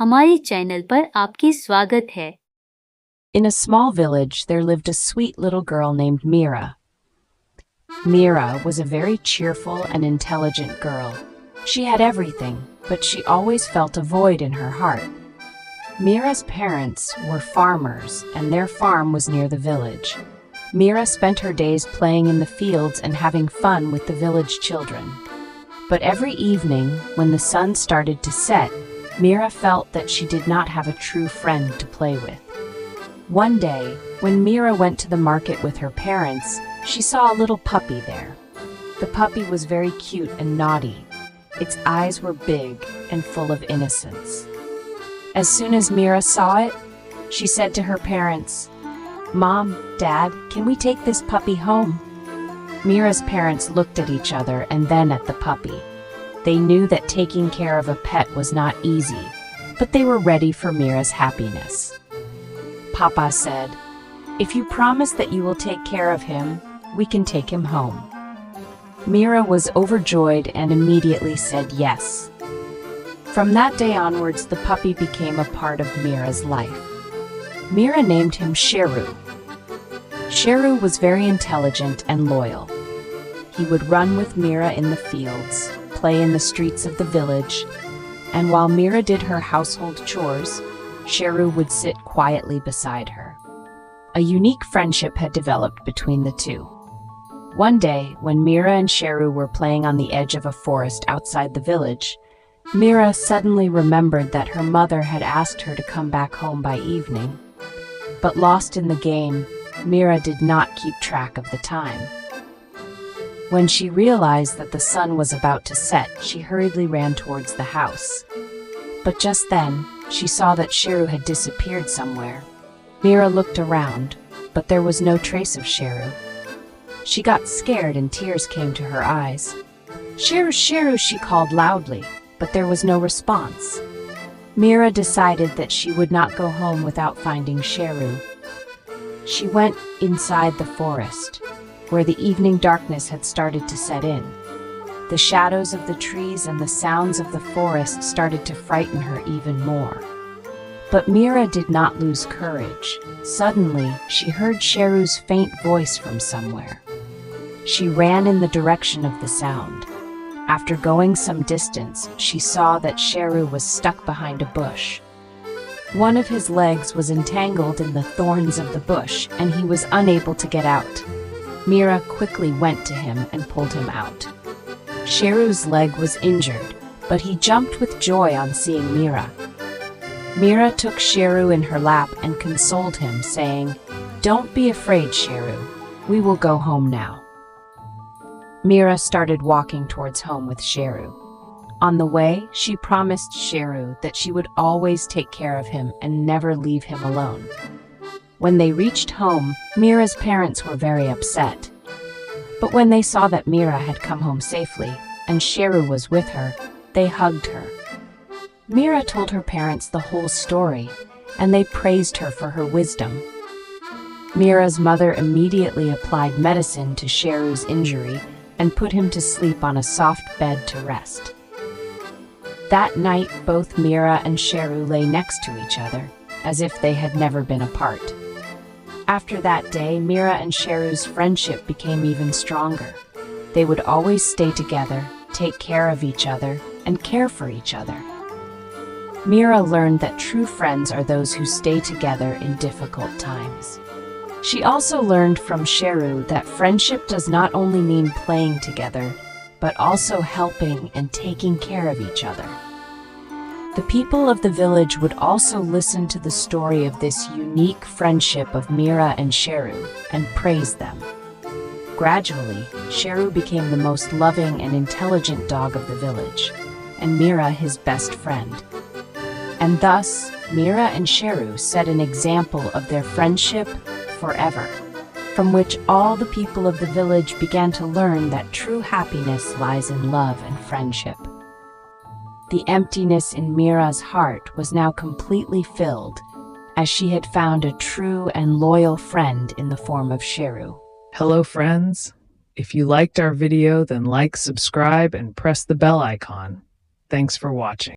हमारे चैनल पर आपकी स्वागत है। In a small village, there lived a sweet little girl named Mira. Mira was a very cheerful and intelligent girl. She had everything, but she always felt a void in her heart. Mira's parents were farmers, and their farm was near the village. Mira spent her days playing in the fields and having fun with the village children. But every evening, when the sun started to set, Mira felt that she did not have a true friend to play with. One day, when Mira went to the market with her parents, she saw a little puppy there. The puppy was very cute and naughty. Its eyes were big and full of innocence. As soon as Mira saw it, she said to her parents, "Mom, Dad, can we take this puppy home?" Mira's parents looked at each other and then at the puppy. They knew that taking care of a pet was not easy, but they were ready for Mira's happiness. Papa said, "If you promise that you will take care of him, we can take him home." Mira was overjoyed and immediately said yes. From that day onwards, the puppy became a part of Mira's life. Mira named him Sheru. Sheru was very intelligent and loyal. He would run with Mira in the fields, play in the streets of the village, and while Mira did her household chores, Sheru would sit quietly beside her. A unique friendship had developed between the two. One day, when Mira and Sheru were playing on the edge of a forest outside the village, Mira suddenly remembered that her mother had asked her to come back home by evening. But lost in the game, Mira did not keep track of the time. When she realized that the sun was about to set, she hurriedly ran towards the house. But just then, she saw that Sheru had disappeared somewhere. Mira looked around, but there was no trace of Sheru. She got scared and tears came to her eyes. "Sheru, Sheru," she called loudly, but there was no response. Mira decided that she would not go home without finding Sheru. She went inside the forest, where the evening darkness had started to set in. The shadows of the trees and the sounds of the forest started to frighten her even more. But Mira did not lose courage. Suddenly, she heard Sheru's faint voice from somewhere. She ran in the direction of the sound. After going some distance, she saw that Sheru was stuck behind a bush. One of his legs was entangled in the thorns of the bush, and he was unable to get out. Mira quickly went to him and pulled him out. Sheru's leg was injured, but he jumped with joy on seeing Mira. Mira took Sheru in her lap and consoled him, saying, "Don't be afraid, Sheru. We will go home now." Mira started walking towards home with Sheru. On the way, she promised Sheru that she would always take care of him and never leave him alone. When they reached home, Mira's parents were very upset. But when they saw that Mira had come home safely, and Sheru was with her, they hugged her. Mira told her parents the whole story, and they praised her for her wisdom. Mira's mother immediately applied medicine to Sheru's injury and put him to sleep on a soft bed to rest. That night, both Mira and Sheru lay next to each other, as if they had never been apart. After that day, Mira and Sheru's friendship became even stronger. They would always stay together, take care of each other, and care for each other. Mira learned that true friends are those who stay together in difficult times. She also learned from Sheru that friendship does not only mean playing together, but also helping and taking care of each other. The people of the village would also listen to the story of this unique friendship of Mira and Sheru and praise them. Gradually, Sheru became the most loving and intelligent dog of the village, and Mira his best friend. And thus, Mira and Sheru set an example of their friendship forever, from which all the people of the village began to learn that true happiness lies in love and friendship. The emptiness in Mira's heart was now completely filled, as she had found a true and loyal friend in the form of Sheru. Hello friends. If you liked our video, then like, subscribe, and press the bell icon. Thanks for watching.